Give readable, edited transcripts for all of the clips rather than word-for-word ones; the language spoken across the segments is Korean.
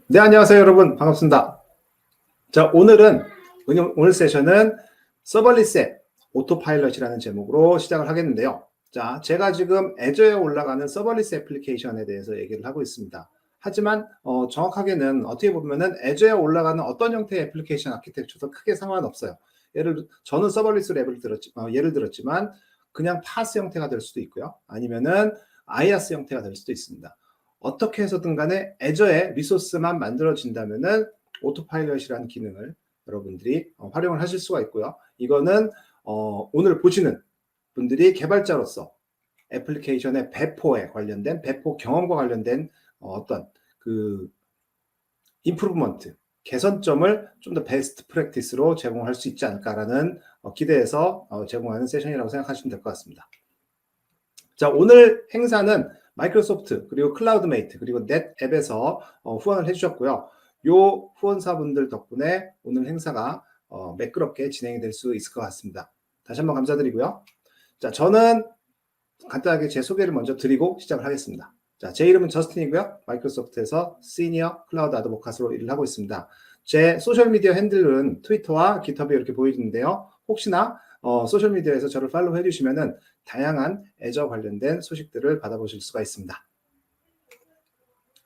네, 안녕하세요, 여러분. 반갑습니다. 자, 오늘 세션은 서벌리스 앱 오토파일럿이라는 제목으로 시작을 하겠는데요. 자, 제가 지금 애저에 올라가는 서벌리스 애플리케이션에 대해서 얘기를 하고 있습니다. 하지만 정확하게는 어떻게 보면은 애저에 올라가는 어떤 형태의 애플리케이션 아키텍처도 크게 상관없어요. 저는 서벌리스 앱을 예를 들었지만 그냥 파스 형태가 될 수도 있고요. 아니면은 아이아스 형태가 될 수도 있습니다. 어떻게 해서든 간에 애저에 리소스만 만들어진다면은 오토파일럿이라는 기능을 여러분들이 활용을 하실 수가 있고요. 이거는 오늘 보시는 분들이 개발자로서 애플리케이션의 배포에 관련된 배포 경험과 관련된 어떤 그 임프루브먼트 개선점을 좀 더 베스트 프랙티스로 제공할 수 있지 않을까라는 기대에서 제공하는 세션이라고 생각하시면 될 것 같습니다. 자, 오늘 행사는 마이크로소프트 그리고 클라우드메이트 그리고 넷앱에서 후원을 해주셨고요. 요 후원사분들 덕분에 오늘 행사가 매끄럽게 진행이 될 수 있을 것 같습니다. 다시 한번 감사드리고요. 자, 저는 간단하게 제 소개를 먼저 드리고 시작을 하겠습니다. 자, 제 이름은 저스틴이고요. 마이크로소프트에서 시니어 클라우드 아드보카스로 일을 하고 있습니다. 제 소셜미디어 핸들은 트위터와 깃허브에 이렇게 보이는데요. 혹시나 소셜미디어에서 저를 팔로우 해주시면은 다양한 애저 관련된 소식들을 받아보실 수가 있습니다.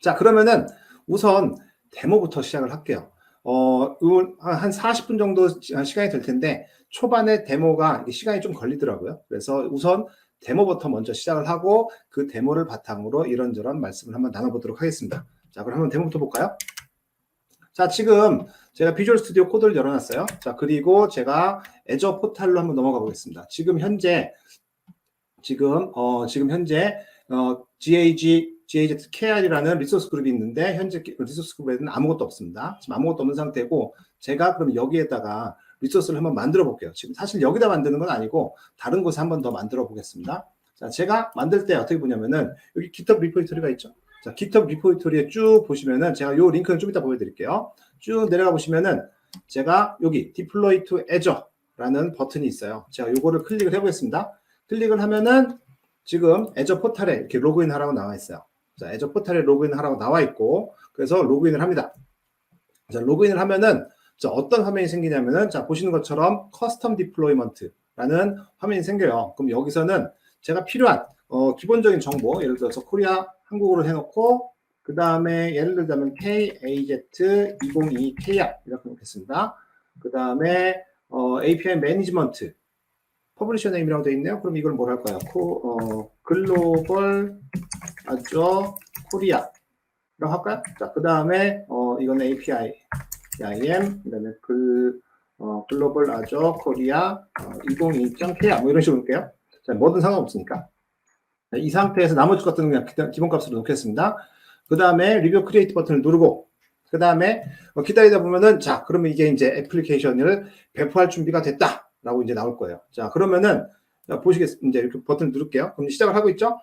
자, 그러면은 우선 데모부터 시작을 할게요. 한 40분 정도 시간이 될 텐데 초반에 데모가 시간이 좀 걸리더라고요. 그래서 우선 데모부터 먼저 시작을 하고 그 데모를 바탕으로 이런저런 말씀을 한번 나눠보도록 하겠습니다. 자, 그럼 한번 데모부터 볼까요? 자, 지금 제가 비주얼 스튜디오 코드를 열어놨어요. 자, 그리고 제가 애저 포탈로 한번 넘어가 보겠습니다. 지금 현재 GAZKR이라는 리소스 그룹이 있는데 현재 리소스 그룹에는 아무것도 없습니다. 지금 아무것도 없는 상태고 제가 그럼 여기에다가 리소스를 한번 만들어 볼게요. 지금 사실 여기다 만드는 건 아니고 다른 곳에 한번 더 만들어 보겠습니다. 자, 제가 만들 때 어떻게 보냐면은 여기 GitHub 리포지토리가 있죠. 자, GitHub 리포지토리에 쭉 보시면은 제가 요 링크를 좀 이따 보여드릴게요. 쭉 내려가 보시면은 제가 여기 Deploy to Azure라는 버튼이 있어요. 제가 요거를 클릭을 해보겠습니다. 클릭을 하면은 지금 애저 포탈에 이렇게 로그인 하라고 나와 있어요. 자, 애저 포탈에 로그인 하라고 나와 있고, 그래서 로그인을 합니다. 자, 로그인을 하면은, 자, 어떤 화면이 생기냐면은, 자, 보시는 것처럼 커스텀 디플로이먼트라는 화면이 생겨요. 그럼 여기서는 제가 필요한, 기본적인 정보, 예를 들어서 코리아, 한국어로 해놓고, 그 다음에 예를 들자면 KAZ202KR 이렇게 놓겠습니다. 그 다음에 API 매니지먼트 퍼블리셔 네임이라고 되어 있네요. 그럼 이걸 뭘 할까요? 글로벌 아저 코리아라고 할까요? 자, 그 다음에 이거는 API IM, 그다음에 글로벌 아저 코리아 2022.KR 뭐 이런 식으로 볼게요. 자, 뭐든 상관없으니까. 자, 이 상태에서 나머지 것들은 그냥 기본값으로 놓겠습니다. 그 다음에 리뷰 크리에이트 버튼을 누르고 그 다음에 기다리다 보면은 자, 그러면 이게 이제 애플리케이션을 배포할 준비가 됐다. 라고 이제 나올 거예요. 자, 그러면은 보시겠습니다. 이제 이렇게 버튼을 누를게요. 그럼 시작을 하고 있죠?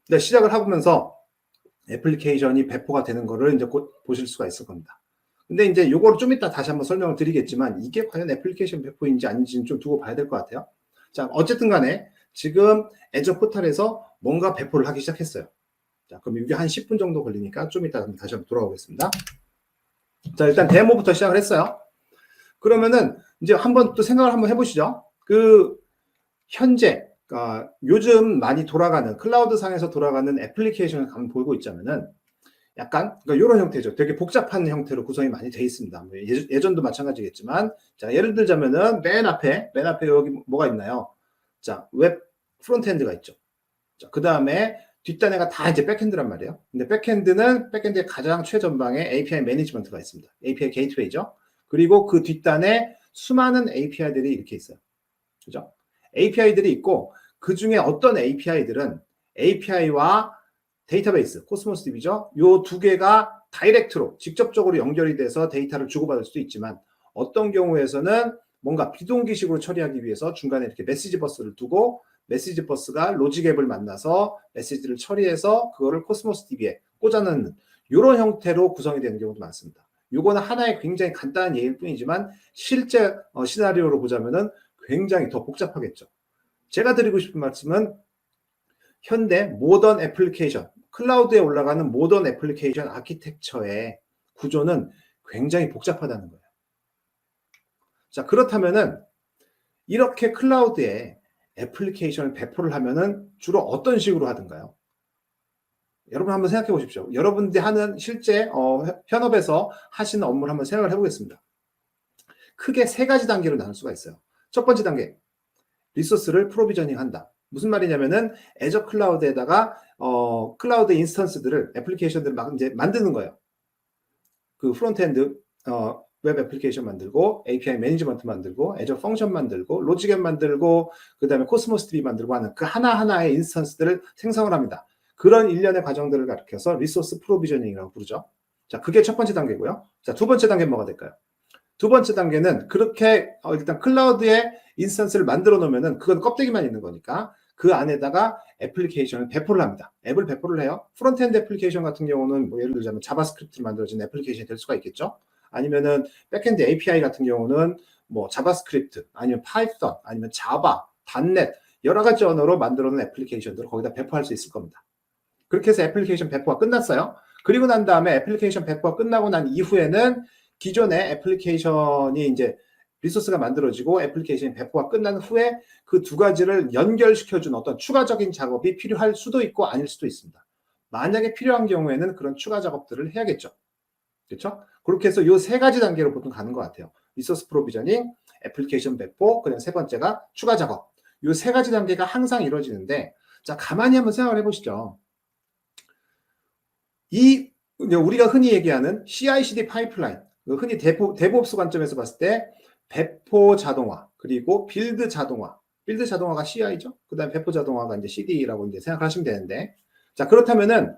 네, 시작을 하면서 애플리케이션이 배포가 되는 거를 이제 곧 보실 수가 있을 겁니다. 근데 이제 요거를 좀 이따 다시 한번 설명을 드리겠지만 이게 과연 애플리케이션 배포인지 아닌지는 좀 두고 봐야 될 것 같아요. 자, 어쨌든 간에 지금 애저 포탈에서 뭔가 배포를 하기 시작했어요. 자, 그럼 이게 한 10분 정도 걸리니까 좀 이따 다시 한번 돌아오겠습니다. 자, 일단 데모부터 시작을 했어요. 그러면은 이제 한번 또 생각을 한번 해보시죠. 현재 요즘 많이 돌아가는 클라우드 상에서 돌아가는 애플리케이션을 한번 보고 있자면은 약간 이런 형태죠. 되게 복잡한 형태로 구성이 많이 되어 있습니다. 예전도 마찬가지겠지만 자, 예를 들자면은 맨 앞에 여기 뭐가 있나요? 자, 웹 프론트엔드가 있죠. 자, 그 다음에 뒷단에가 다 이제 백엔드란 말이에요. 근데 백엔드의 가장 최전방에 API 매니지먼트가 있습니다. API 게이트웨이죠. 그리고 그 뒷단에 수많은 API들이 이렇게 있어요. 그죠? API들이 있고 그 중에 어떤 API들은 API와 데이터베이스, 코스모스 DB죠. 요 두 개가 다이렉트로 직접적으로 연결이 돼서 데이터를 주고받을 수도 있지만 어떤 경우에서는 뭔가 비동기식으로 처리하기 위해서 중간에 이렇게 메시지 버스를 두고 메시지 버스가 로직 앱을 만나서 메시지를 처리해서 그거를 코스모스 DB에 꽂아넣는 이런 형태로 구성이 되는 경우도 많습니다. 요거는 하나의 굉장히 간단한 예일 뿐이지만 실제 시나리오로 보자면은 굉장히 더 복잡하겠죠. 제가 드리고 싶은 말씀은 현대 모던 애플리케이션, 클라우드에 올라가는 모던 애플리케이션 아키텍처에 구조는 굉장히 복잡하다는 거예요. 자, 그렇다면은 이렇게 클라우드에 애플리케이션을 배포를 하면은 주로 어떤 식으로 하던가요? 여러분 한번 생각해 보십시오. 여러분들이 하는 실제 현업에서 하시는 업무를 한번 생각을 해보겠습니다. 크게 세 가지 단계로 나눌 수가 있어요. 첫 번째 단계, 리소스를 프로비저닝 한다. 무슨 말이냐면은 애저 클라우드에다가 클라우드 인스턴스들을 애플리케이션들을 막 이제 만드는 거예요. 그 프론트엔드 웹 애플리케이션 만들고 API 매니지먼트 만들고 애저 펑션 만들고 로직앱 만들고 그다음에 코스모스 DB 만들고 하는 그 하나하나의 인스턴스들을 생성을 합니다. 그런 일련의 과정들을 가리켜서 리소스 프로비저닝이라고 부르죠. 자, 그게 첫 번째 단계고요. 자, 두 번째 단계는 뭐가 될까요? 두 번째 단계는 그렇게 일단 클라우드에 인스턴스를 만들어 놓으면은 그건 껍데기만 있는 거니까 그 안에다가 애플리케이션을 배포를 합니다. 앱을 배포를 해요. 프론트엔드 애플리케이션 같은 경우는 뭐 예를 들자면 자바스크립트로 만들어진 애플리케이션이 될 수가 있겠죠. 아니면은 백엔드 API 같은 경우는 뭐 자바스크립트, 아니면 파이썬, 아니면 자바, 닷넷 여러 가지 언어로 만들어 놓은 애플리케이션들을 거기다 배포할 수 있을 겁니다. 그렇게 해서 애플리케이션 배포가 끝났어요. 그리고 난 다음에 애플리케이션 배포가 끝나고 난 이후에는 기존의 애플리케이션이 이제 리소스가 만들어지고 애플리케이션 배포가 끝난 후에 그 두 가지를 연결시켜준 어떤 추가적인 작업이 필요할 수도 있고 아닐 수도 있습니다. 만약에 필요한 경우에는 그런 추가 작업들을 해야겠죠. 그렇죠? 그렇게 해서 이 세 가지 단계로 보통 가는 것 같아요. 리소스 프로비저닝, 애플리케이션 배포, 그다음 세 번째가 추가 작업. 이 세 가지 단계가 항상 이루어지는데, 자, 가만히 한번 생각을 해보시죠. 우리가 흔히 얘기하는 CI/CD 파이프라인, 흔히 데브옵스 관점에서 봤을 때 배포 자동화, 그리고 빌드 자동화. 빌드 자동화가 CI죠. 그다음 배포 자동화가 이제 CD라고 이제 생각하시면 되는데, 자, 그렇다면은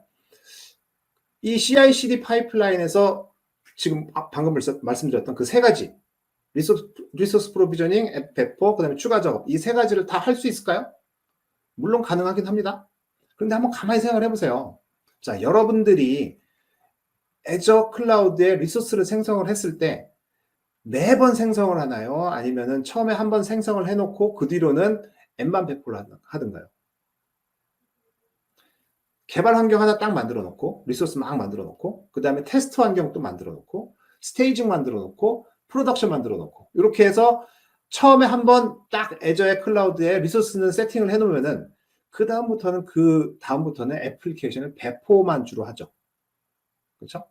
이 CI/CD 파이프라인에서 지금 방금 말씀드렸던 그 세 가지 리소스 프로비저닝, 앱 배포, 그다음에 추가 작업 이 세 가지를 다 할 수 있을까요? 물론 가능하긴 합니다. 그런데 한번 가만히 생각을 해보세요. 자, 여러분들이 애저 클라우드에 리소스를 생성을 했을 때 매번 생성을 하나요? 아니면은 처음에 한번 생성을 해놓고 그 뒤로는 앱만 배포를 하던가요? 개발 환경 하나 딱 만들어 놓고 리소스 막 만들어 놓고 그 다음에 테스트 환경 또 만들어 놓고 스테이징 만들어 놓고 프로덕션 만들어 놓고 이렇게 해서 처음에 한번 딱 애저의 클라우드에 리소스는 세팅을 해 놓으면은 그 다음부터는 애플리케이션을 배포만 주로 하죠. 그렇죠?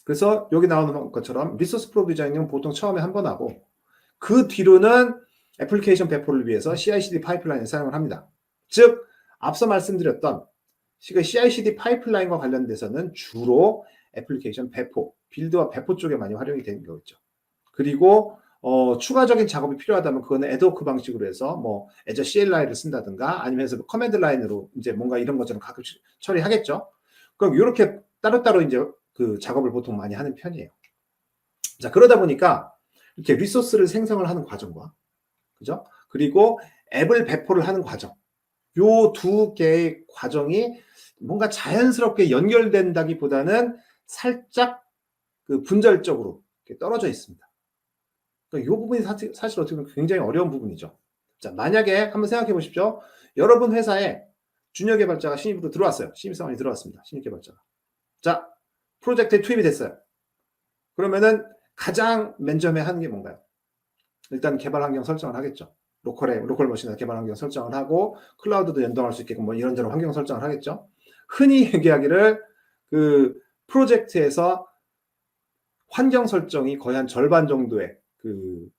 그래서 여기 나오는 것처럼 리소스 프로비저닝은 보통 처음에 한 번 하고 그 뒤로는 애플리케이션 배포를 위해서 CI/CD 파이프라인을 사용을 합니다. 즉 앞서 말씀드렸던 CI/CD 파이프라인과 관련돼서는 주로 애플리케이션 배포, 빌드와 배포 쪽에 많이 활용이 되는 거겠죠. 그리고 추가적인 작업이 필요하다면 그거는 애드호크 방식으로 해서 뭐 애저 CLI를 쓴다든가 아니면 해서 커맨드 라인으로 이제 뭔가 이런 것처럼 가끔씩 처리하겠죠. 그럼 이렇게 따로따로 이제 그 작업을 보통 많이 하는 편이에요. 자, 그러다 보니까 이렇게 리소스를 생성을 하는 과정과 그죠? 그리고 앱을 배포를 하는 과정. 요 두 개의 과정이 뭔가 자연스럽게 연결된다기보다는 살짝 그 분절적으로 떨어져 있습니다. 그러니까 이 부분이 사실 어떻게 보면 굉장히 어려운 부분이죠. 자, 만약에 한번 생각해 보십시오. 여러분 회사에 주니어 개발자가 신입으로 들어왔어요. 신입사원이 들어왔습니다. 신입 개발자가. 자, 프로젝트에 투입이 됐어요. 그러면은 가장 맨 처음에 하는 게 뭔가요? 일단 개발 환경 설정을 하겠죠. 로컬 머신에서 개발 환경 설정을 하고 클라우드도 연동할 수 있게끔 뭐 이런저런 환경 설정을 하겠죠. 흔히 얘기하기를 그 프로젝트에서 환경 설정이 거의 한 절반 정도의 그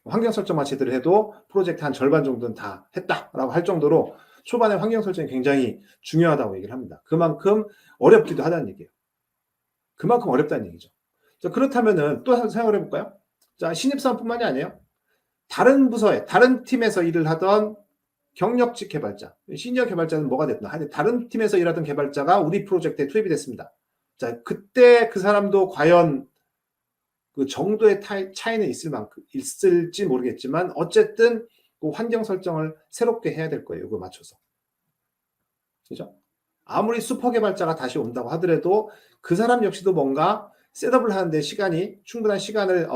환경 설정만 제대로 해도 프로젝트 한 절반 정도는 다 했다라고 할 정도로 초반에 환경 설정이 굉장히 중요하다고 얘기를 합니다. 그만큼 어렵기도 하다는 얘기예요. 그만큼 어렵다는 얘기죠. 자, 그렇다면은 또 생각을 해볼까요? 자, 신입사원뿐만이 아니에요. 다른 부서에, 다른 팀에서 일을 하던 경력직 개발자, 시니어 개발자는 뭐가 됐나? 다른 팀에서 일하던 개발자가 우리 프로젝트에 투입이 됐습니다. 자, 그때 그 사람도 과연 그 정도의 차이는 있을지 모르겠지만 어쨌든 그 환경 설정을 새롭게 해야 될 거예요. 이거 맞춰서. 그죠? 아무리 슈퍼 개발자가 다시 온다고 하더라도 그 사람 역시도 뭔가 셋업을 하는데 충분한 시간을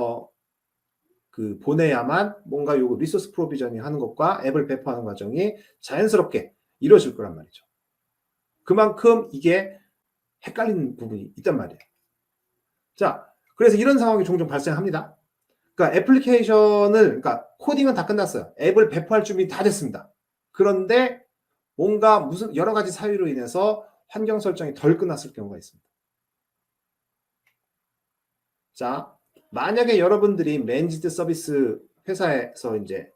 그 보내야만 뭔가 요거 리소스 프로비저닝 하는 것과 앱을 배포하는 과정이 자연스럽게 이루어질 거란 말이죠. 그만큼 이게 헷갈리는 부분이 있단 말이에요. 자, 그래서 이런 상황이 종종 발생합니다. 그러니까 그러니까 코딩은 다 끝났어요. 앱을 배포할 준비 다 됐습니다. 그런데 뭔가 무슨 여러 가지 사유로 인해서 환경 설정이 덜 끝났을 경우가 있습니다. 자, 만약에 여러분들이 맨지드 서비스 회사에서 이제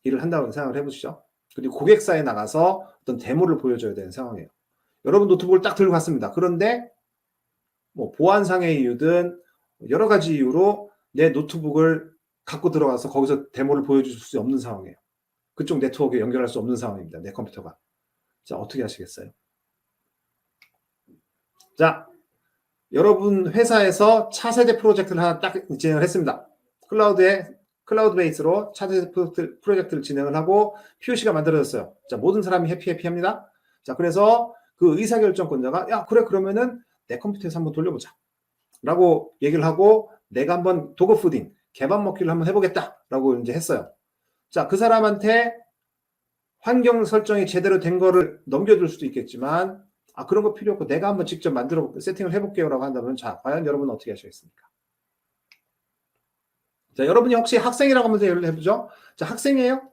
일을 한다고 생각을 해보시죠. 그리고 고객사에 나가서 어떤 데모를 보여줘야 되는 상황이에요. 여러분 노트북을 딱 들고 갔습니다. 그런데 뭐 보안상의 이유든 여러 가지 이유로 내 노트북을 갖고 들어가서 거기서 데모를 보여줄 수 없는 상황이에요. 그쪽 네트워크에 연결할 수 없는 상황입니다. 내 컴퓨터가. 자, 어떻게 하시겠어요? 자, 여러분 회사에서 차세대 프로젝트를 하나 딱 진행을 했습니다. 클라우드 베이스로 차세대 프로젝트를 진행을 하고 POC가 만들어졌어요. 자, 모든 사람이 해피합니다. 자, 그래서 그 의사결정권자가 야, 그래, 그러면은 내 컴퓨터에서 한번 돌려보자. 라고 얘기를 하고 내가 한번 도그푸딩, 개밥 먹기를 한번 해보겠다. 라고 이제 했어요. 자, 그 사람한테 환경 설정이 제대로 된 거를 넘겨줄 수도 있겠지만 그런 거 필요 없고 내가 한번 직접 만들어 세팅을 해볼게요 라고 한다면 자, 과연 여러분은 어떻게 하시겠습니까? 자, 여러분이 혹시 학생이라고 하면서 예를 해보죠. 자, 학생이에요?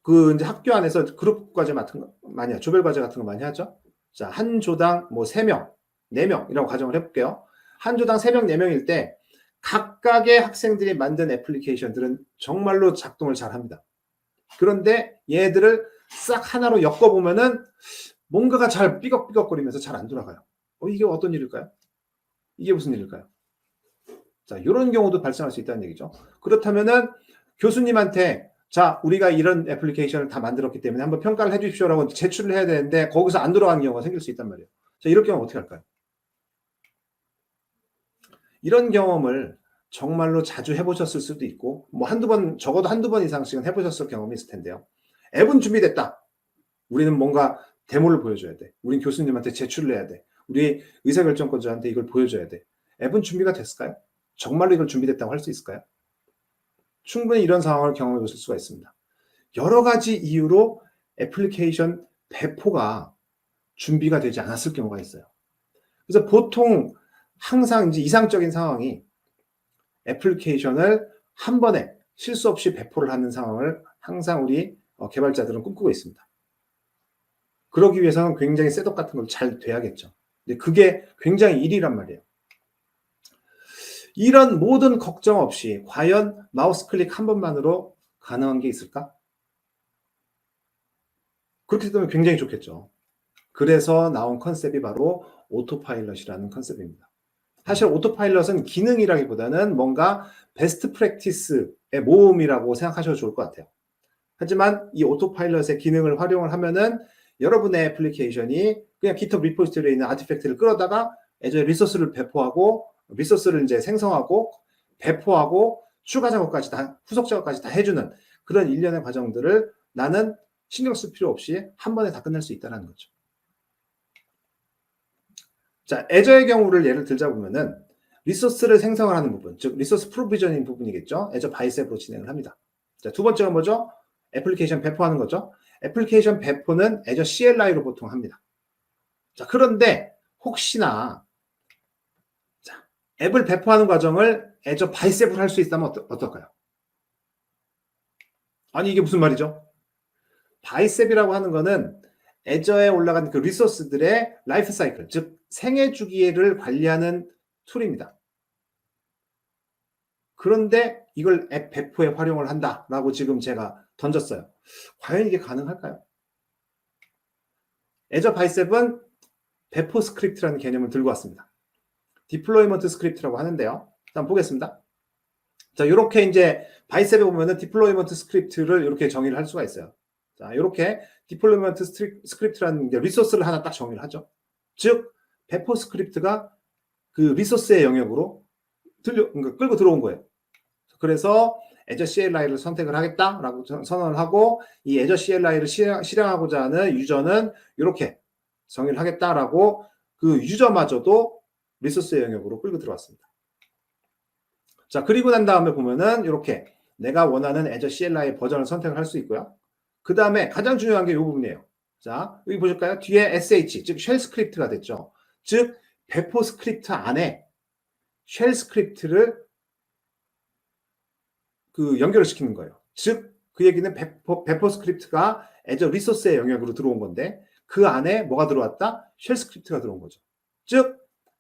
그 이제 학교 안에서 그룹 과제 같은 거 많이 하죠. 조별 과제 같은 거 많이 하죠. 자, 한 조당 뭐 3명, 4명이라고 가정을 해볼게요. 한 조당 3명, 4명일 때 각각의 학생들이 만든 애플리케이션들은 정말로 작동을 잘 합니다. 그런데 얘들을 싹 하나로 엮어보면은 뭔가가 잘 삐걱삐걱거리면서 잘 안 돌아가요. 이게 어떤 일일까요? 이게 무슨 일일까요? 자, 이런 경우도 발생할 수 있다는 얘기죠. 그렇다면은 교수님한테 자, 우리가 이런 애플리케이션을 다 만들었기 때문에 한번 평가를 해 주십시오라고 제출을 해야 되는데 거기서 안 돌아가는 경우가 생길 수 있단 말이에요. 자, 이럴 경우 어떻게 할까요? 이런 경험을 정말로 자주 해보셨을 수도 있고 뭐 적어도 한두 번 이상씩은 해보셨을 경험이 있을 텐데요. 앱은 준비됐다. 우리는 뭔가 데모를 보여줘야 돼. 우린 교수님한테 제출을 해야 돼. 우리 의사결정권자한테 이걸 보여줘야 돼. 앱은 준비가 됐을까요? 정말로 이걸 준비됐다고 할 수 있을까요? 충분히 이런 상황을 경험해 보실 수가 있습니다. 여러 가지 이유로 애플리케이션 배포가 준비가 되지 않았을 경우가 있어요. 그래서 보통 항상 이제 이상적인 상황이 애플리케이션을 한 번에 실수 없이 배포를 하는 상황을 항상 우리 개발자들은 꿈꾸고 있습니다. 그러기 위해서는 굉장히 셋업 같은 걸 잘 돼야겠죠. 근데 그게 굉장히 일이란 말이에요. 이런 모든 걱정 없이 과연 마우스 클릭 한 번만으로 가능한 게 있을까? 그렇게 되면 굉장히 좋겠죠. 그래서 나온 컨셉이 바로 오토파일럿이라는 컨셉입니다. 사실 오토파일럿은 기능이라기보다는 뭔가 베스트 프랙티스의 모음이라고 생각하셔도 좋을 것 같아요. 하지만 이 오토파일럿의 기능을 활용을 하면은 여러분의 애플리케이션이 그냥 GitHub 리포지토리에 있는 아티팩트를 끌어다가 애저에 리소스를 배포하고 리소스를 이제 생성하고 배포하고 추가 작업까지 다 후속 작업까지 다 해주는 그런 일련의 과정들을 나는 신경 쓸 필요 없이 한 번에 다 끝낼 수 있다는 거죠. 자, 애저의 경우를 예를 들자 보면은 리소스를 생성을 하는 부분, 즉 리소스 프로비저닝 부분이겠죠. 애저 바이셉으로 진행을 합니다. 자, 두 번째가 뭐죠? 애플리케이션 배포하는 거죠. 애플리케이션 배포는 애저 CLI로 보통 합니다. 자, 그런데 혹시나 자, 앱을 배포하는 과정을 애저 바이셉으로 할 수 있다면 어떨까요? 아니, 이게 무슨 말이죠? 바이셉이라고 하는 거는 애저에 올라간 그 리소스들의 라이프 사이클, 즉 생애 주기를 관리하는 툴입니다. 그런데 이걸 앱 배포에 활용을 한다라고 지금 제가 던졌어요. 과연 이게 가능할까요? 애저 바이셉은 배포 스크립트라는 개념을 들고 왔습니다. 디플로이먼트 스크립트라고 하는데요. 한번 보겠습니다. 자, 이렇게 이제 바이셉에 보면은 디플로이먼트 스크립트를 이렇게 정의를 할 수가 있어요. 자, 이렇게 디플로이먼트 스크립트라는 리소스를 하나 딱 정의를 하죠. 즉, 배포 스크립트가 그 리소스의 영역으로 그러니까 끌고 들어온 거예요. 그래서 애저 CLI를 선택을 하겠다라고 선언을 하고 이 애저 CLI를 실행하고자 하는 유저는 이렇게 정의를 하겠다라고 그 유저마저도 리소스의 영역으로 끌고 들어왔습니다. 자, 그리고 난 다음에 보면은 이렇게 내가 원하는 애저 CLI 버전을 선택을 할 수 있고요. 그 다음에 가장 중요한 게 이 부분이에요. 자, 여기 보실까요? 뒤에 SH, 즉 쉘 스크립트가 됐죠. 즉 배포 스크립트 안에 쉘 스크립트를 그 연결을 시키는 거예요. 즉 그 얘기는 배포 스크립트가 애저 리소스의 영역으로 들어온 건데 그 안에 뭐가 들어왔다? 쉘 스크립트가 들어온 거죠. 즉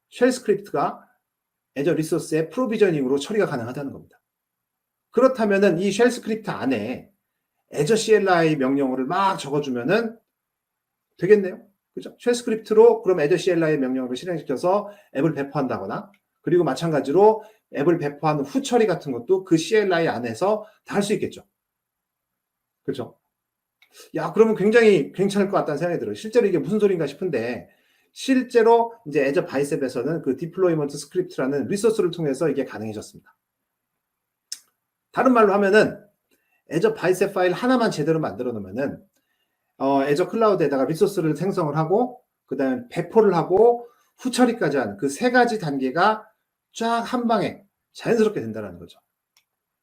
쉘 스크립트가 애저 리소스의 프로비저닝으로 처리가 가능하다는 겁니다. 그렇다면은 이 쉘 스크립트 안에 애저 CLI 명령어를 막 적어주면은 되겠네요. 그죠? 쉘 스크립트로 그럼 애저 CLI 명령어를 실행시켜서 앱을 배포한다거나 그리고 마찬가지로 앱을 배포한 후 처리 같은 것도 그 CLI 안에서 다 할 수 있겠죠. 그렇죠? 야, 그러면 굉장히 괜찮을 것 같다는 생각이 들어요. 실제로 이게 무슨 소린가 싶은데 실제로 이제 애저 바이셉에서는 그 디플로이먼트 스크립트라는 리소스를 통해서 이게 가능해졌습니다. 다른 말로 하면은 애저 바이셉 파일 하나만 제대로 만들어 놓으면은 애저 클라우드에다가 리소스를 생성을 하고 그다음에 배포를 하고 후 처리까지 하는 그 세 가지 단계가 쫙 한 방에 자연스럽게 된다는 거죠.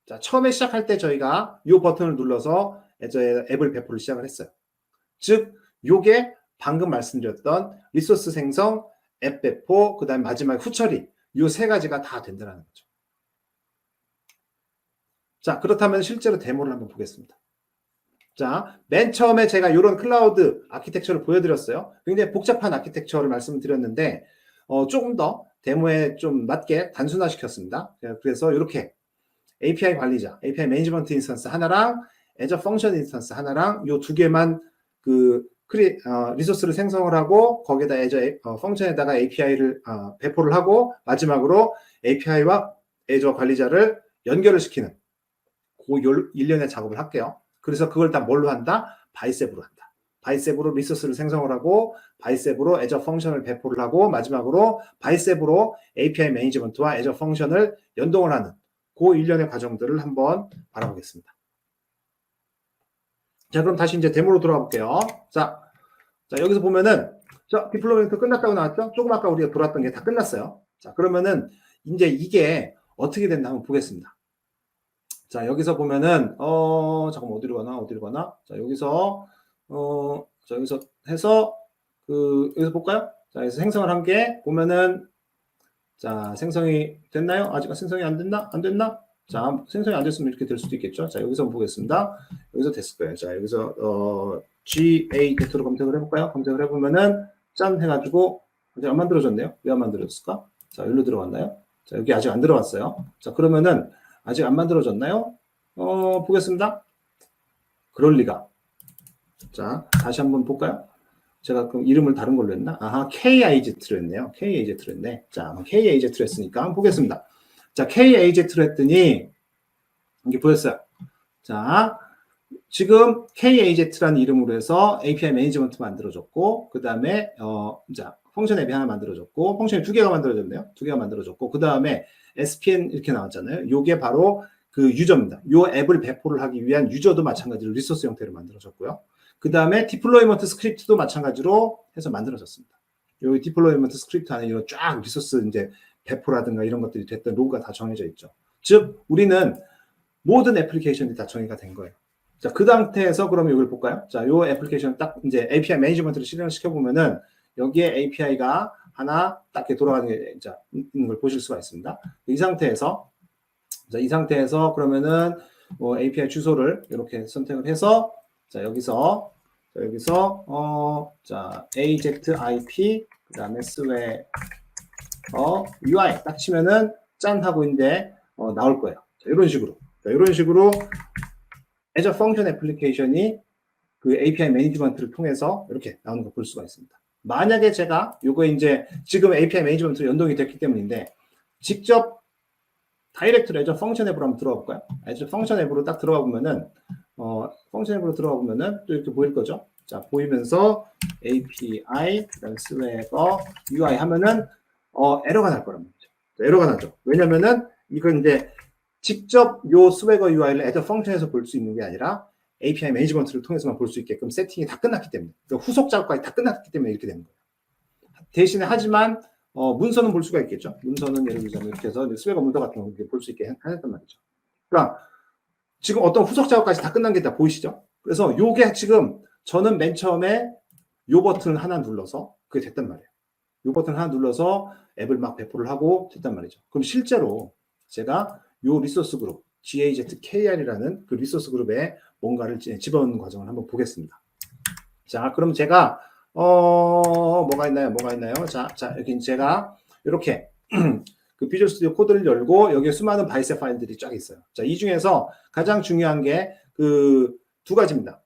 자, 처음에 시작할 때 저희가 이 버튼을 눌러서 애저의 앱을 배포를 시작을 했어요. 즉, 요게 방금 말씀드렸던 리소스 생성, 앱 배포, 그 다음에 마지막 후 처리 요 세 가지가 다 된다는 거죠. 자, 그렇다면 실제로 데모를 한번 보겠습니다. 자, 맨 처음에 제가 이런 클라우드 아키텍처를 보여드렸어요. 굉장히 복잡한 아키텍처를 말씀드렸는데 조금 더 데모에 좀 맞게 단순화시켰습니다. 그래서 이렇게 API 관리자, API 매니지먼트 인스턴스 하나랑 애저 펑션 인스턴스 하나랑 요 두 개만 그 리소스를 생성을 하고 거기에다 애저 펑션에다가 API를 배포를 하고 마지막으로 API와 애저 관리자를 연결을 시키는 그 일련의 작업을 할게요. 그래서 그걸 다 뭘로 한다? 바이셉으로 한다. 바이셉으로 리소스를 생성을 하고 바이셉으로 애저 펑션을 배포를 하고 마지막으로 바이셉으로 API 매니지먼트와 애저 펑션을 연동을 하는 그 일련의 과정들을 한번 바라보겠습니다. 자, 그럼 다시 이제 데모로 돌아가 볼게요. 자, 여기서 보면은 디플로이먼트 끝났다고 나왔죠? 조금 아까 우리가 돌았던 게 다 끝났어요. 자, 그러면은 이제 이게 어떻게 됐나 한번 보겠습니다. 자, 여기서 보면은 잠깐만 어디로 가나? 자, 여기서 해서 여기서 볼까요? 자, 여기서 생성을 한 게 보면은 자, 생성이 됐나요? 아직 생성이 안 됐나? 자, 생성이 안 됐으면 이렇게 될 수도 있겠죠. 자, 여기서 보겠습니다. 여기서 됐을 거예요. 자, 여기서 GAT로 검색을 해볼까요? 검색을 해보면은 짠 해가지고 아직 안 만들어졌네요. 왜 안 만들어졌을까? 자, 여기로 들어갔나요? 자, 여기 아직 안 들어갔어요. 자, 그러면은 아직 안 만들어졌나요? 보겠습니다. 그럴 리가. 자, 다시 한번 볼까요? 제가 그럼 이름을 다른 걸로 했나? 아하, KIZ로 했네요. KIZ로 했네. 자, KIZ로 했으니까 한번 보겠습니다. 자, KIZ로 했더니 이게 보였어요. 자, 지금 KIZ라는 이름으로 해서 API 매니지먼트 만들어졌고, 그 다음에 자, 펑션 앱이 하나 만들어졌고, 펑션이 두 개가 만들어졌네요. 두 개가 만들어졌고, 그 다음에 SPN 이렇게 나왔잖아요. 요게 바로 그 유저입니다. 요 앱을 배포를 하기 위한 유저도 마찬가지로 리소스 형태로 만들어졌고요. 그 다음에 디플로이먼트 스크립트도 마찬가지로 해서 만들어졌습니다. 요 디플로이먼트 스크립트 안에 이런 쫙 리소스 이제 배포라든가 이런 것들이 됐던 로그가 다 정해져 있죠. 즉, 우리는 모든 애플리케이션이 다 정의가 된 거예요. 자, 그 상태에서 그럼 이걸 볼까요? 자, 요 애플리케이션 딱 이제 API 매니지먼트를 실행을 시켜보면은 여기에 API가 하나 딱 이렇게 돌아가는 게 있는 걸 보실 수가 있습니다. 이 상태에서 그러면은 API 주소를 이렇게 선택을 해서 자, 여기서 자, AZIP 그다음에 스웨어 UI 딱 치면은 짠 하고 이제 나올 거예요. 자, 이런 식으로 애저 펑션 애플리케이션이 그 API 매니지먼트를 통해서 이렇게 나오는 거 볼 수가 있습니다. 만약에 제가 요거 이제 지금 API 매니지먼트로 연동이 됐기 때문인데 직접 다이렉트로 애저 펑션 앱으로 한번 들어가 볼까요? 애저 펑션 앱으로 딱 들어가 보면은 펑션 앱으로 들어가 보면은 또 이렇게 보일 거죠. 자, 보이면서 API 그다음 스웨거 UI 하면은 에러가 날 거란 말이죠. 에러가 나죠. 왜냐면은 이건 이제 직접 요 스웨거 UI를 애저 펑션에서 볼 수 있는 게 아니라 API 매니지먼트를 통해서만 볼 수 있게끔 세팅이 다 끝났기 때문에 그러니까 후속 작업까지 다 끝났기 때문에 이렇게 되는 거예요. 대신에 하지만 문서는 볼 수가 있겠죠. 문서는 예를 들자면 이렇게 해서 스웨거 문서 같은 거 볼 수 있게 하였단 말이죠. 그러니까 지금 어떤 후속 작업까지 다 끝난 게 다 보이시죠? 그래서 요게 지금 저는 맨 처음에 요 버튼을 하나 눌러서 그게 됐단 말이에요. 이 버튼 하나 눌러서 앱을 막 배포를 하고 됐단 말이죠. 그럼 실제로 제가 이 리소스 그룹 GAZKR이라는 그 리소스 그룹에 뭔가를 집어넣는 과정을 한번 보겠습니다. 자, 그럼 제가 뭐가 있나요? 자, 여기 제가 이렇게 그 비주얼 스튜디오 코드를 열고 여기에 수많은 바이셉 파일들이 쫙 있어요. 자, 이 중에서 가장 중요한 게 그 두 가지입니다.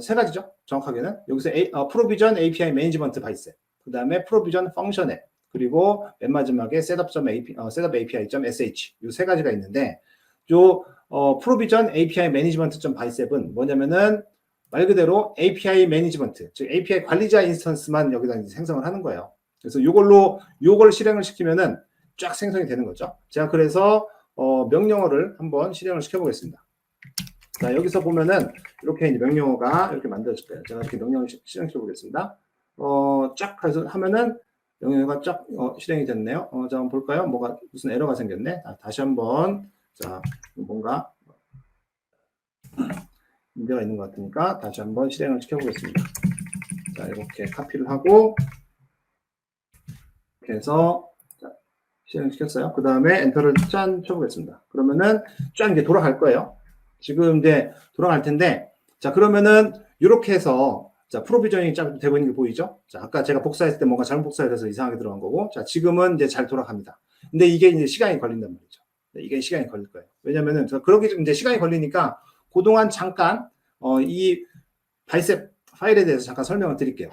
세 가지죠. 정확하게는 여기서 프로비전 API 매니지먼트 바이셉, 그 다음에 프로비전 펑션 앱, 그리고 맨 마지막에 셋업 API.sh 이 세 가지가 있는데 요 프로비전 API 매니지먼트 바이셉은 뭐냐면은 말 그대로 API 매니지먼트, 즉 API 관리자 인스턴스만 여기다 이제 생성을 하는 거예요. 그래서 요걸 실행을 시키면은 쫙 생성이 되는 거죠. 제가 그래서 명령어를 한번 실행을 시켜보겠습니다. 자, 여기서 보면은 이렇게 명령어가 이렇게 만들어질 거예요. 제가 이렇게 명령을 실행시켜 보겠습니다. 쫙 해서 하면은 명령어가 쫙 실행이 됐네요. 자, 한번 볼까요? 무슨 에러가 생겼네. 다시 한번, 자, 뭔가 문제가 있는 것 같으니까 다시 한번 실행을 시켜보겠습니다. 자, 이렇게 카피를 하고 이렇게 해서 실행시켰어요. 그 다음에 엔터를 짠 쳐보겠습니다. 그러면은 쫙 이제 돌아갈 거예요. 지금 이제 돌아갈 텐데, 자, 그러면은 이렇게 해서 자, 프로비저닝이 쫙 되고 있는 게 보이죠? 자, 아까 제가 복사했을 때 뭔가 잘못 복사해서 이상하게 들어간 거고, 자, 지금은 이제 잘 돌아갑니다. 근데 이게 이제 시간이 걸린단 말이죠. 이게 시간이 걸릴 거예요. 왜냐면은 그렇게 이제 시간이 걸리니까 그동안 잠깐 이 바이셉 파일에 대해서 잠깐 설명을 드릴게요.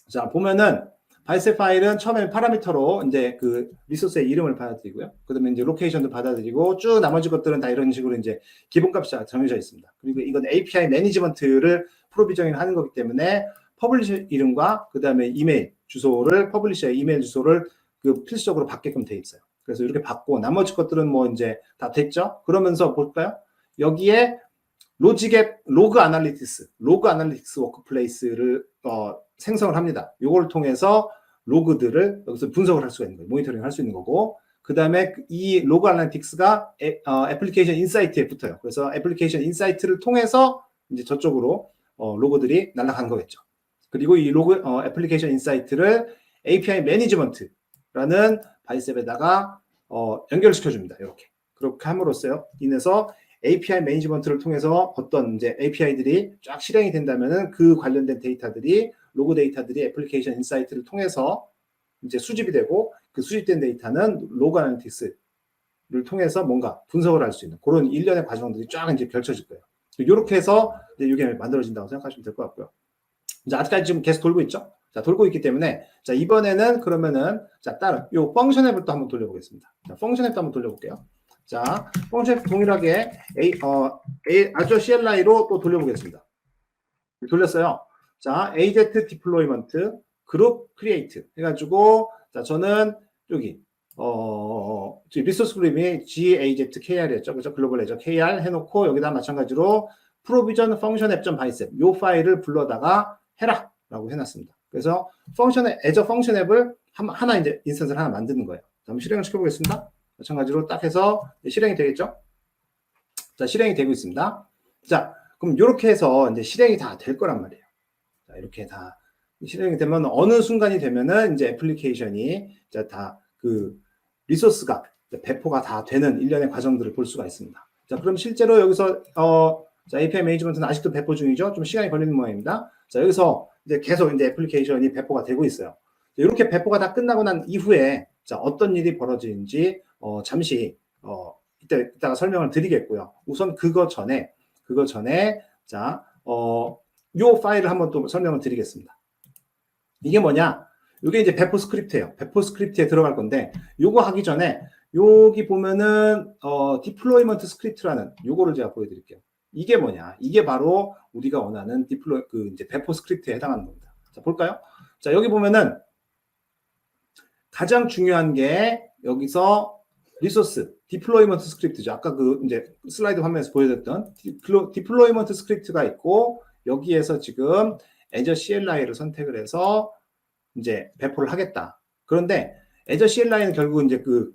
자, 보면은 바이셉 파일은 처음에 파라미터로 이제 그 리소스의 이름을 받아들이고요. 그다음에 이제 로케이션도 받아들이고 쭉 나머지 것들은 다 이런 식으로 이제 기본값이 정해져 있습니다. 그리고 이건 API 매니지먼트를 프로비저닝 하는 거기 때문에 퍼블리셔 이름과 그다음에 이메일 주소를 퍼블리셔의 이메일 주소를 그 필수적으로 받게끔 돼 있어요. 그래서 이렇게 받고 나머지 것들은 뭐 이제 다 됐죠. 그러면서 볼까요? 여기에 로그 아날리틱스 워크플레이스를 생성을 합니다. 이걸 통해서 로그들을 여기서 분석을 할 수가 있는 거예요. 모니터링 할 수 있는 거고, 그 다음에 이 로그 아날리틱스가 애플리케이션 인사이트에 붙어요. 그래서 애플리케이션 인사이트를 통해서 이제 저쪽으로 로그들이 날아가는 거겠죠. 그리고 이 로그 애플리케이션 인사이트를 API 매니지먼트라는 바이셉에다가 연결시켜 줍니다. 이렇게. 그렇게 함으로써 인해서 API 매니지먼트를 통해서 어떤 이제 API들이 쫙 실행이 된다면은 그 관련된 데이터들이 로그 데이터들이 애플리케이션 인사이트를 통해서 이제 수집이 되고 그 수집된 데이터는 로그 아날리틱스를 통해서 뭔가 분석을 할 수 있는 그런 일련의 과정들이 쫙 이제 펼쳐질 거예요. 이렇게 해서 이게 만들어진다고 생각하시면 될 것 같고요. 이제 아직까지 지금 계속 돌고 있죠? 자, 돌고 있기 때문에 자, 이번에는 그러면은 자, 다른 요 펑션 앱을 또 한번 돌려보겠습니다. 자, 펑션 앱도 한번 돌려볼게요. 자, 펑션 앱 동일하게 아주 CLI로 또 돌려보겠습니다. 돌렸어요. 자, AZ 디플로이먼트 그룹 크리에이트 해가지고 자, 저는 여기 리소스 그룹이 GAZKR이었죠. 그죠? 글로벌 애저 KR 해놓고 여기다 마찬가지로 프로비전 펑션 앱.bicep 요 파일을 불러다가 해라 라고 해놨습니다. 그래서 애저 펑션 앱을 하나 이제 인스턴스를 하나 만드는 거예요. 한번 실행을 시켜보겠습니다. 마찬가지로 딱 해서 실행이 되겠죠? 자, 실행이 되고 있습니다. 자, 그럼 이렇게 해서 이제 실행이 다 될 거란 말이에요. 자, 이렇게 다 실행이 되면 어느 순간이 되면은 이제 애플리케이션이 다 그 리소스가 배포가 다 되는 일련의 과정들을 볼 수가 있습니다. 자, 그럼 실제로 여기서 자, API 매니지먼트는 아직도 배포 중이죠. 좀 시간이 걸리는 모양입니다. 자, 여기서 이제 계속 이제 애플리케이션이 배포가 되고 있어요. 이렇게 배포가 다 끝나고 난 이후에 자, 어떤 일이 벌어지는지 잠시 이따가 설명을 드리겠고요. 우선 그거 전에 자, 요 파일을 한번 또 설명을 드리겠습니다. 이게 뭐냐? 이게 이제 배포 스크립트예요. 배포 스크립트에 들어갈 건데 요거 하기 전에 여기 보면은 디플로이먼트 스크립트라는 요거를 제가 보여드릴게요. 이게 뭐냐? 이게 바로 우리가 원하는 이제 배포 스크립트에 해당하는 겁니다. 자, 볼까요? 자, 여기 보면은 가장 중요한 게 여기서 리소스 디플로이먼트 스크립트죠. 아까 그 이제 슬라이드 화면에서 보여드렸던 디플로이먼트 스크립트가 있고 여기에서 지금 애저 CLI를 선택을 해서 이제 배포를 하겠다. 그런데 애저 CLI는 결국 이제 그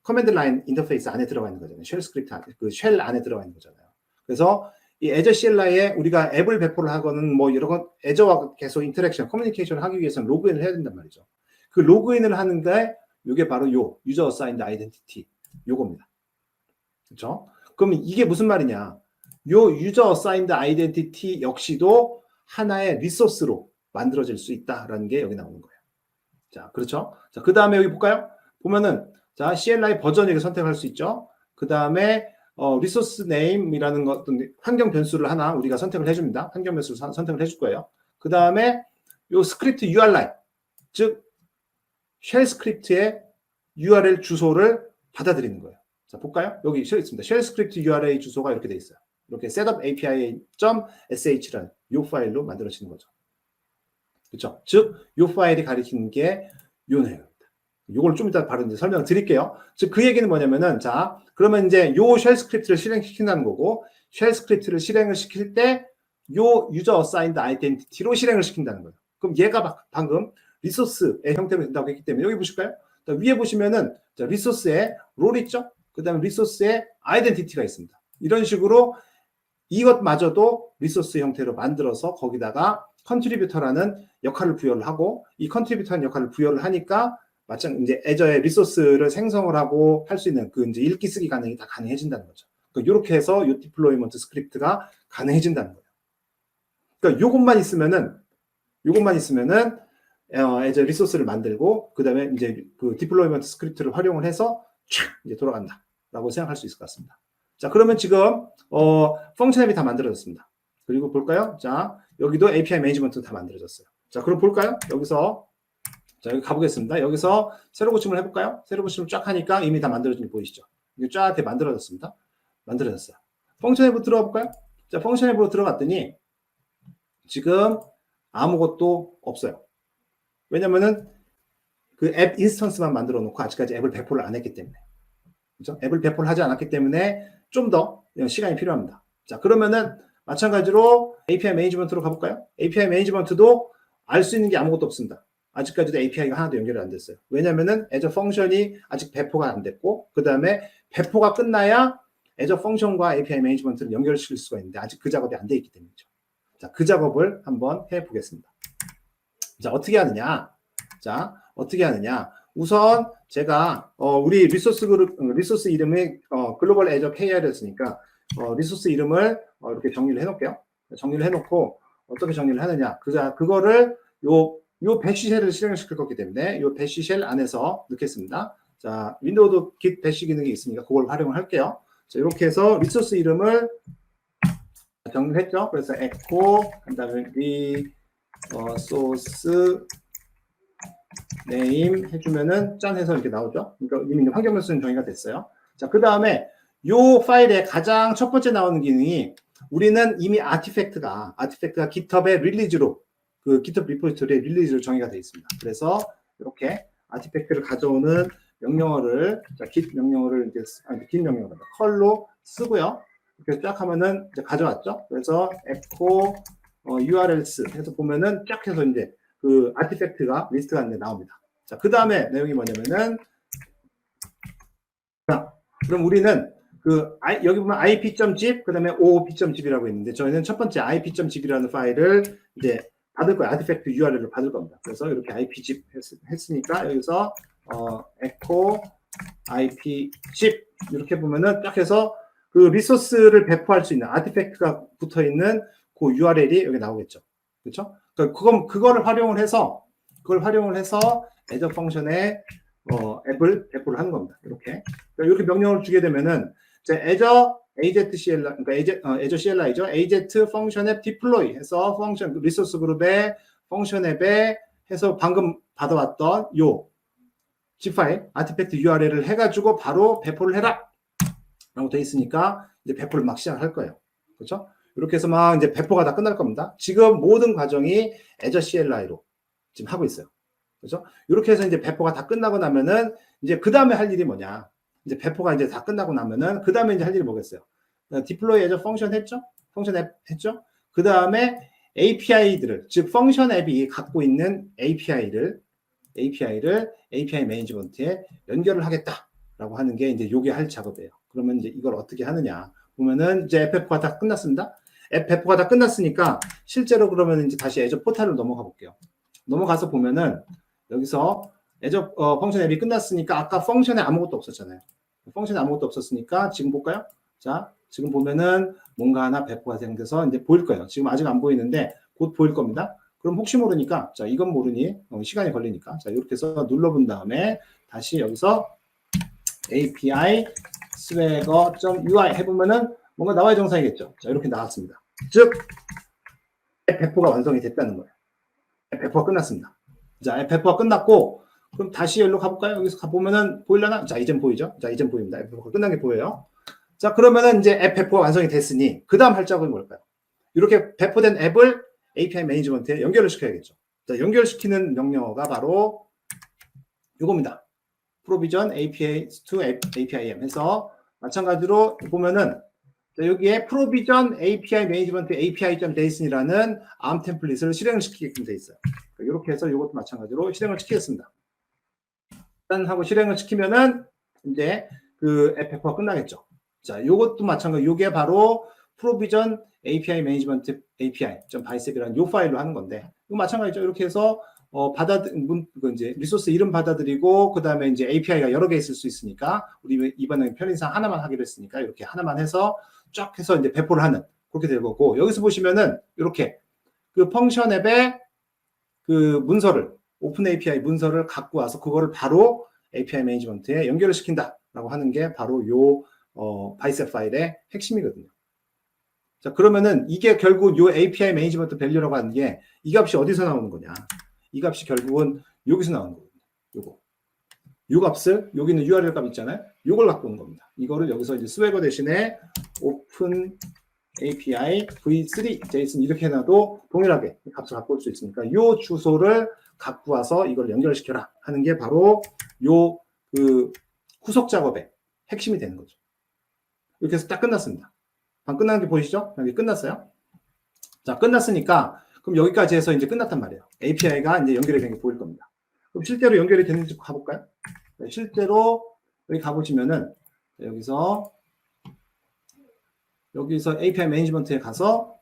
커맨드 라인 인터페이스 안에 들어가 있는 거잖아요. 쉘 스크립트 그 쉘 안에 들어가 있는 거잖아요. 그래서 이 애저 CLI에 우리가 앱을 배포를 하거나 뭐 여러 건 애저와 계속 인터랙션, 커뮤니케이션을 하기 위해서는 로그인을 해야 된단 말이죠. 그 로그인을 하는데 이게 바로 요 유저 어사인드 아이덴티티 요겁니다. 그렇죠? 그러면 이게 무슨 말이냐? 요 유저 어사인드 아이덴티티 역시도 하나의 리소스로 만들어질 수 있다라는 게 여기 나오는 거예요. 자, 그렇죠? 자, 그 다음에 여기 볼까요? 보면은 자, CLI 버전 이렇게 선택할 수 있죠. 그 다음에 리소스 네임이라는 어떤 환경 변수를 하나 우리가 선택을 해줍니다. 환경 변수를 선택을 해줄 거예요. 그 다음에 요 스크립트 URL, 즉 쉘 스크립트의 URL 주소를 받아들이는 거예요. 자, 볼까요? 여기 있습니다. 쉘 스크립트 URL 주소가 이렇게 돼 있어요. 이렇게 setup.api.sh라는 이 파일로 만들어지는 거죠. 그렇죠? 즉, 이 파일이 가리키는 게 요 내용입니다. 요걸 좀 이따 바로 이제 설명을 드릴게요. 즉, 그 얘기는 뭐냐면은, 자, 그러면 이제 요 쉘 스크립트를 실행시킨다는 거고, 쉘 스크립트를 실행을 시킬 때, 요 유저 어사인드 아이덴티티로 실행을 시킨다는 거예요. 그럼 얘가 방금 리소스의 형태로 된다고 했기 때문에, 여기 보실까요? 위에 보시면은, 자, 리소스에 롤 있죠? 그 다음에 리소스에 아이덴티티가 있습니다. 이런 식으로 이것마저도 리소스 형태로 만들어서 거기다가 컨트리뷰터라는 역할을 부여를 하고, 이 컨트리뷰터라는 역할을 부여를 하니까 마찬가지 이제 애저의 리소스를 생성을 하고 할 수 있는 그 이제 읽기 쓰기 가능이 다 가능해진다는 거죠. 그러니까 이렇게 해서 이 디플로이먼트 스크립트가 가능해진다는 거예요. 그러니까 요것만 있으면은 애저 리소스를 만들고 그다음에 이제 그 디플로이먼트 스크립트를 활용을 해서 촥 이제 돌아간다라고 생각할 수 있을 것 같습니다. 자, 그러면 지금 펑션 앱이 다 만들어졌습니다. 그리고 볼까요? 자, 여기도 API 매니지먼트 다 만들어졌어요. 자, 그럼 볼까요? 여기서 자, 여기 가보겠습니다. 여기서 새로 고침을 해볼까요? 새로 고침을 쫙 하니까 이미 다 만들어진 게 보이시죠? 이게 쫙 이렇게 만들어졌습니다. 만들어졌어요. 펑션 앱으로 들어가 볼까요? 자, 펑션 앱으로 들어갔더니 지금 아무것도 없어요. 왜냐면은 그 앱 인스턴스만 만들어 놓고 아직까지 앱을 배포를 안 했기 때문에. 그죠? 앱을 배포를 하지 않았기 때문에 좀 더 시간이 필요합니다. 자, 그러면은 마찬가지로 API 매니지먼트로 가볼까요? API 매니지먼트도 알 수 있는 게 아무것도 없습니다. 아직까지도 API가 하나도 연결이 안 됐어요. 왜냐면은 애저 펑션이 아직 배포가 안 됐고, 그 다음에 배포가 끝나야 애저 펑션과 API 매니지먼트를 연결시킬 수가 있는데 아직 그 작업이 안 돼 있기 때문이죠. 자, 그 작업을 한번 해 보겠습니다. 자, 어떻게 하느냐? 자, 어떻게 하느냐? 우선 제가 우리 리소스 그룹 리소스 이름이 글로벌 애저 KR이었으니까 리소스 이름을 이렇게 정리를 해 놓을게요. 정리를 해 놓고 어떻게 정리를 하느냐? 그거를 요 배시 쉘을 실행시킬 거기 때문에 요 배시 쉘 안에서 넣겠습니다. 자, 윈도우도 git 배시 기능이 있으니까 그걸 활용을 할게요. 자, 이렇게 해서 리소스 이름을 정리를 했죠. 그래서 echo 그다음에 source name 해주면은 짠 해서 이렇게 나오죠. 그러니까 이미 환경 변수는 정의가 됐어요. 자, 그 다음에 요 파일의 가장 첫 번째 나오는 기능이 우리는 이미 아티팩트가 GitHub의 릴리즈로 그 GitHub 리포지토리의 릴리즈로 정의가 되어 있습니다. 그래서 이렇게 아티팩트를 가져오는 명령어를 자, git 명령어를 이제 git 명령어를 컬로 쓰고요. 이렇게 쫙 하면은 이제 가져왔죠. 그래서 echo urls 해서 보면은 쫙 해서 이제 그 아티팩트가 리스트가 이제 나옵니다. 자, 그 다음에 내용이 뭐냐면은 자, 그럼 우리는 여기 보면 ip.zip 그다음에 oop.zip이라고 있는데 저희는 첫 번째 ip.zip이라는 파일을 이제 받을 거예요. 아티팩트 URL을 받을 겁니다. 그래서 이렇게 ipzip 했으니까 여기서 echo ipzip 이렇게 보면은 딱 해서 그 리소스를 배포할 수 있는 아티팩트가 붙어 있는 그 URL이 여기 나오겠죠. 그렇죠? 그거를 활용을 해서 애저 펑션에 앱을 배포를 하는 겁니다. 이렇게 명령을 주게 되면은 애저 AZCLI 그러니까 애저 CLI죠. AZ 펑션 앱 디플로이 해서 펑션 리소스 그룹에 펑션 앱에 해서 방금 받아왔던 요 zip 파일 아티팩트 URL을 해가지고 바로 배포를 해라 라고 돼 있으니까 이제 배포를 막 시작할 거예요. 그렇죠? 이렇게 해서 막 이제 배포가 다 끝날 겁니다. 지금 모든 과정이 애저 CLI로 지금 하고 있어요. 그렇죠? 이렇게 해서 이제 배포가 다 끝나고 나면은 이제 그 다음에 할 일이 뭐냐? 이제 배포가 이제 다 끝나고 나면은 그 다음에 이제 할 일이 뭐겠어요? 디플로이 애저 펑션 했죠? 펑션 앱 했죠? 그 다음에 API들을 즉 펑션 앱이 갖고 있는 API를 API 매니지먼트에 연결을 하겠다라고 하는 게 이제 요게 할 작업이에요. 그러면 이제 이걸 어떻게 하느냐? 보면은 이제 FF가 다 끝났습니다. 앱 배포가 다 끝났으니까 실제로 그러면 이제 다시 애저 포탈로 넘어가 볼게요. 넘어가서 보면은 여기서 애저 펑션 앱이 끝났으니까 아까 펑션에 아무것도 없었잖아요. 펑션에 아무것도 없었으니까 지금 볼까요? 자, 지금 보면은 뭔가 하나 배포가 생겨서 이제 보일 거예요. 지금 아직 안 보이는데 곧 보일 겁니다. 그럼 혹시 모르니까, 자, 이건 모르니, 시간이 걸리니까, 자, 이렇게 해서 눌러본 다음에 다시 여기서 API swagger.ui 해보면은 뭔가 나와야 정상이겠죠. 자, 이렇게 나왔습니다. 즉, 앱 배포가 완성이 됐다는 거예요. 앱 배포가 끝났습니다. 자, 앱 배포가 끝났고, 그럼 다시 여기로 가볼까요? 여기서 가보면은 보이려나? 자, 이젠 보이죠? 자, 이젠 보입니다. 앱 배포가 끝난 게 보여요. 자, 그러면은 이제 앱 배포가 완성이 됐으니, 그 다음 할 작업이 뭘까요? 이렇게 배포된 앱을 API 매니지먼트에 연결을 시켜야겠죠. 자, 연결시키는 명령어가 바로 이겁니다. provision API to APIM 해서 마찬가지로 보면은 여기에 provision API management API.json이라는 ARM 템플릿을 실행을 시키게끔 돼 있어요. 이렇게 해서 이것도 마찬가지로 실행을 시키겠습니다. 일단 하고 실행을 시키면은 이제 그 앱 배포가 끝나겠죠. 자, 이것도 마찬가지. 이게 바로 provision API management API.bisec이라는 이 파일로 하는 건데, 이거 마찬가지죠. 이렇게 해서 이제 리소스 이름 받아들이고, 그 다음에 이제 API가 여러 개 있을 수 있으니까, 우리 이번에 편의상 하나만 하기로 했으니까, 이렇게 하나만 해서 쫙 해서 이제 배포를 하는, 그렇게 될 거고, 여기서 보시면은, 이렇게 그 펑션 앱의 그 문서를, 오픈 API 문서를 갖고 와서, 그거를 바로 API 매니지먼트에 연결을 시킨다라고 하는 게 바로 요, 바이셉 파일의 핵심이거든요. 자, 그러면은 이게 결국 요 API 매니지먼트 밸류라고 하는 게 이 값이 어디서 나오는 거냐? 이 값이 결국은 여기서 나오는 거거든요. 요거. 요 값을, 여기는 URL 값 있잖아요. 요걸 갖고 오는 겁니다. 이거를 여기서 이제 스웨거 대신에 오픈 API v3 JSON 이렇게 해놔도 동일하게 값을 갖고 올 수 있으니까 요 주소를 갖고 와서 이걸 연결시켜라 하는 게 바로 요 그 후속 작업의 핵심이 되는 거죠. 이렇게 해서 딱 끝났습니다. 방 끝나는 게 보이시죠? 여기 끝났어요. 자, 끝났으니까 그럼 여기까지 해서 이제 끝났단 말이에요. API가 이제 연결이 된 게 보일 겁니다. 그럼 실제로 연결이 됐는지 가볼까요? 네, 실제로 여기 가보시면은 여기서 API 매니지먼트에 가서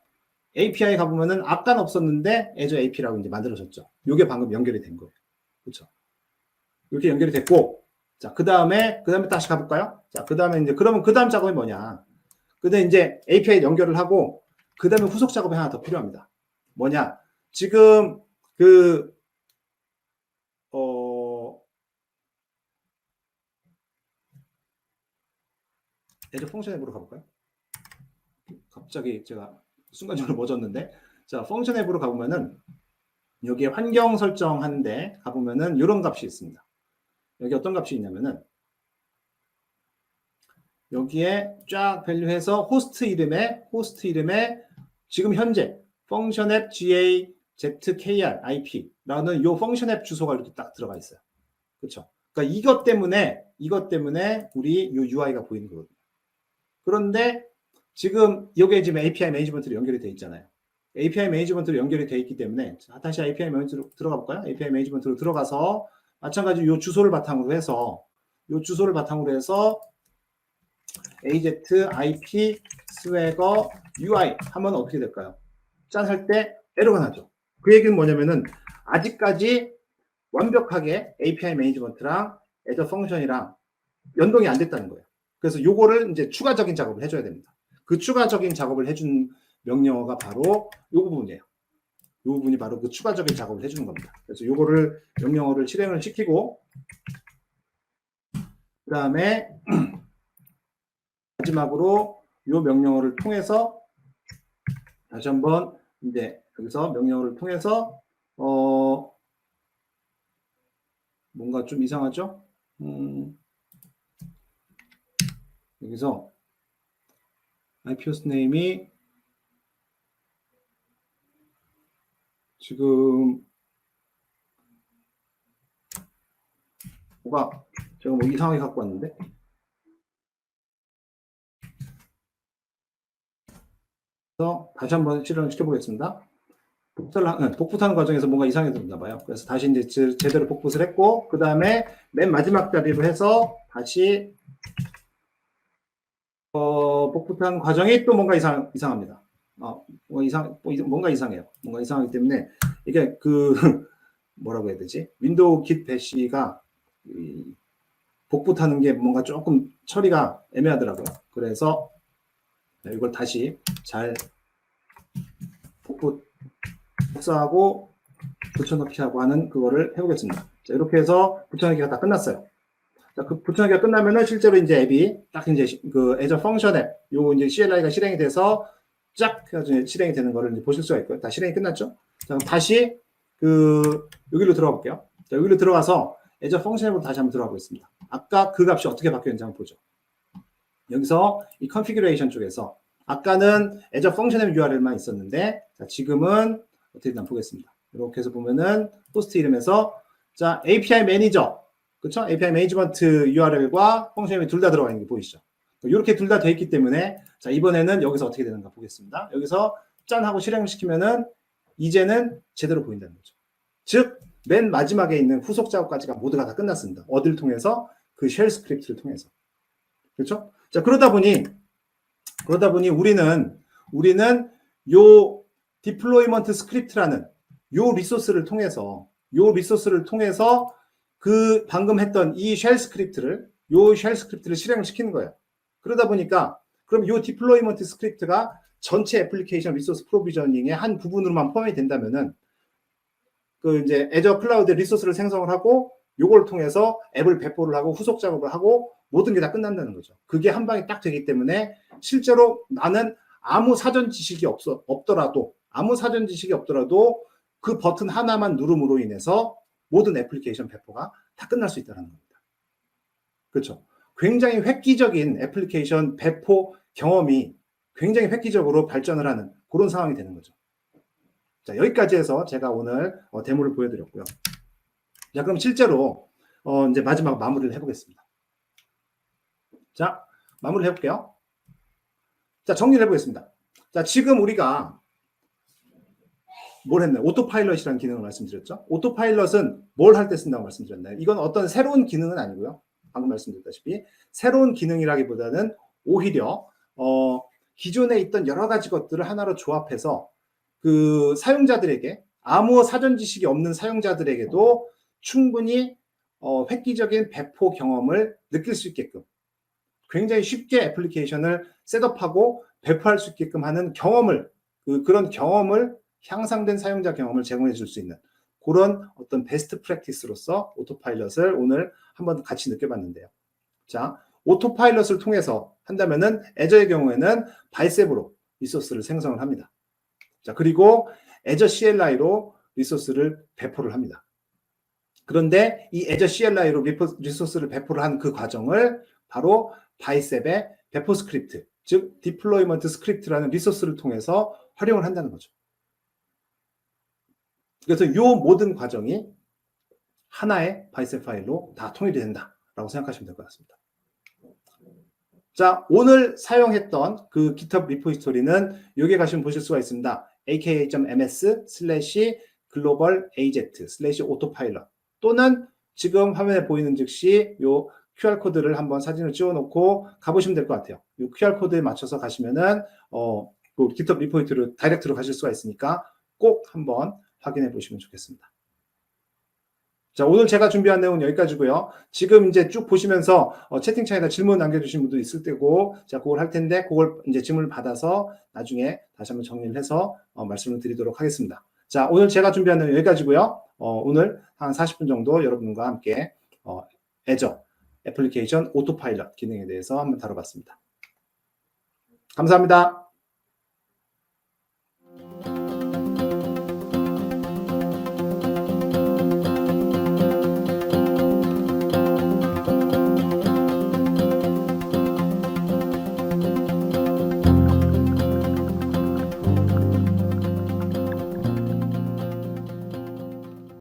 API 가보면은 아까는 없었는데 Azure API라고 이제 만들어졌죠. 이게 방금 연결이 된 거예요. 그렇죠? 이렇게 연결이 됐고, 자, 그 다음에 다시 가볼까요? 자, 그 다음에 이제 그러면 그 다음 작업이 뭐냐? 근데 이제 API 연결을 하고 그 다음에 후속 작업이 하나 더 필요합니다. 뭐냐? 지금 애저 펑션 앱으로 가볼까요? 갑자기 제가 순간적으로 멎었는데, 자, 펑션 앱으로 가보면은 여기에 환경 설정하는데 가보면은 이런 값이 있습니다. 여기 어떤 값이 있냐면은 여기에 쫙 밸류해서 호스트 이름에 지금 현재 펑션 앱 GAZKR IP라는 요 펑션 앱 주소가 이렇게 딱 들어가 있어요. 그렇죠? 그러니까 이것 때문에 우리 요 UI가 보이는 거거든요. 그런데 지금 여기에 지금 API 매니지먼트로 연결이 돼 있잖아요. API 매니지먼트로 연결이 돼 있기 때문에 다시 API 매니지먼트로 들어가 볼까요? API 매니지먼트로 들어가서 마찬가지로 요 주소를 바탕으로 해서 AZIP swagger UI 하면 어떻게 될까요? 짠 할 때 에러가 나죠. 그 얘기는 뭐냐면은 아직까지 완벽하게 API 매니지먼트랑 애저 펑션이랑 연동이 안 됐다는 거예요. 그래서 요거를 이제 추가적인 작업을 해줘야 됩니다. 그 추가적인 작업을 해준 명령어가 바로 요 부분이에요. 요 부분이 바로 그 추가적인 작업을 해주는 겁니다. 그래서 요거를 명령어를 실행을 시키고 그 다음에 마지막으로 요 명령어를 통해서 다시 한번 이제 여기서 명령어를 통해서 뭔가 좀 이상하죠? 여기서 IP 호스트네임이 지금 제가 뭐 이상하게 갖고 왔는데 그래서 다시 한번 실행을 시켜보겠습니다. 복붙하는 과정에서 뭔가 이상해졌나 봐요. 그래서 다시 이제 제대로 복붙을 했고 그 다음에 맨 마지막 자리로 해서 다시 복붙한 과정이 또 뭔가 이상합니다. 뭔가 이상해요. 뭔가 이상하기 때문에 이게 그 뭐라고 해야 되지? 윈도우 git 배시가 복붙하는 게 뭔가 조금 처리가 애매하더라고요. 그래서 이걸 다시 잘 복사하고 붙여넣기 하고 하는 그거를 해보겠습니다. 자, 이렇게 해서 붙여넣기가 다 끝났어요. 자, 그 붙여넣기가 끝나면은 실제로 이제 앱이 딱 이제 그 애저 펑션 앱, 요 이제 CLI가 실행이 돼서 쫙 해가지고 실행이 되는 거를 이제 보실 수가 있고요. 다 실행이 끝났죠? 자, 다시 여기로 들어가 볼게요. 자, 여기로 들어가서 애저 펑션 앱으로 다시 한번 들어가 보겠습니다. 아까 그 값이 어떻게 바뀌었는지 한번 보죠. 여기서 이 컨피규레이션 쪽에서 아까는 애저 펑션 앱 URL만 있었는데, 자, 지금은 어떻게 되나 보겠습니다. 이렇게 해서 보면은 호스트 이름에서 자, API 매니저, 그렇죠? API 매니지먼트 URL과 펑션이 둘 다 들어가 있는 게 보이시죠? 이렇게 둘 다 돼 있기 때문에 자, 이번에는 여기서 어떻게 되는가 보겠습니다. 여기서 짠 하고 실행을 시키면은 이제는 제대로 보인다는 거죠. 즉, 맨 마지막에 있는 후속 작업까지가 모두가 다 끝났습니다. 어디를 통해서? 그 쉘 스크립트를 통해서. 그렇죠? 자, 그러다 보니 우리는 요 디플로이먼트 스크립트라는 요 리소스를 통해서 그 방금 했던 이 쉘 스크립트를 실행을 시키는 거예요. 그러다 보니까 그럼 요 디플로이먼트 스크립트가 전체 애플리케이션 리소스 프로비저닝의 한 부분으로만 포함이 된다면은 그 이제 애저 클라우드 리소스를 생성을 하고 요걸 통해서 앱을 배포를 하고 후속 작업을 하고 모든 게 다 끝난다는 거죠. 그게 한 방에 딱 되기 때문에 실제로 나는 아무 사전 지식이 없더라도 그 버튼 하나만 누름으로 인해서 모든 애플리케이션 배포가 다 끝날 수 있다는 겁니다. 그렇죠? 굉장히 획기적인 애플리케이션 배포 경험이 굉장히 획기적으로 발전을 하는 그런 상황이 되는 거죠. 자, 여기까지 해서 제가 오늘 데모를 보여드렸고요. 자, 그럼 실제로 이제 마지막 마무리를 해보겠습니다. 자, 마무리를 해볼게요. 자, 정리를 해보겠습니다. 자, 지금 우리가 뭘 했나요? 오토파일럿이라는 기능을 말씀드렸죠. 오토파일럿은 뭘 할 때 쓴다고 말씀드렸나요? 이건 어떤 새로운 기능은 아니고요. 방금 말씀드렸다시피 새로운 기능이라기보다는 오히려 기존에 있던 여러 가지 것들을 하나로 조합해서 그 사용자들에게 아무 사전 지식이 없는 사용자들에게도 충분히 획기적인 배포 경험을 느낄 수 있게끔 굉장히 쉽게 애플리케이션을 셋업하고 배포할 수 있게끔 하는 경험을 그런 경험을 향상된 사용자 경험을 제공해 줄 수 있는 그런 어떤 베스트 프랙티스로서 오토파일럿을 오늘 한번 같이 느껴봤는데요. 자, 오토파일럿을 통해서 한다면은 애저의 경우에는 바이셉으로 리소스를 생성을 합니다. 자, 그리고 애저 CLI로 리소스를 배포를 합니다. 그런데 이 애저 CLI로 리소스를 배포를 한 그 과정을 바로 바이셉의 배포 스크립트, 즉 디플로이먼트 스크립트라는 리소스를 통해서 활용을 한다는 거죠. 그래서 이 모든 과정이 하나의 바이셉 파일로 다 통일이 된다라고 생각하시면 될 것 같습니다. 자, 오늘 사용했던 그 GitHub 리포지토리는 여기에 가시면 보실 수가 있습니다. aka.ms/global-az/autopilot 또는 지금 화면에 보이는 즉시 요 QR코드를 한번 사진을 찍어놓고 가보시면 될 것 같아요. 이 QR코드에 맞춰서 가시면은 그 GitHub 리포지토리 다이렉트로 가실 수가 있으니까 꼭 한번 확인해 보시면 좋겠습니다. 자, 오늘 제가 준비한 내용은 여기까지고요. 지금 이제 쭉 보시면서 채팅창에다 질문 남겨주신 분도 있을 때고, 자, 그걸 할 텐데, 그걸 이제 질문을 받아서 나중에 다시 한번 정리를 해서 말씀을 드리도록 하겠습니다. 자, 오늘 제가 준비한 내용은 여기까지고요. 오늘 한 40분 정도 여러분과 함께 애저 애플리케이션 오토파일럿 기능에 대해서 한번 다뤄봤습니다. 감사합니다.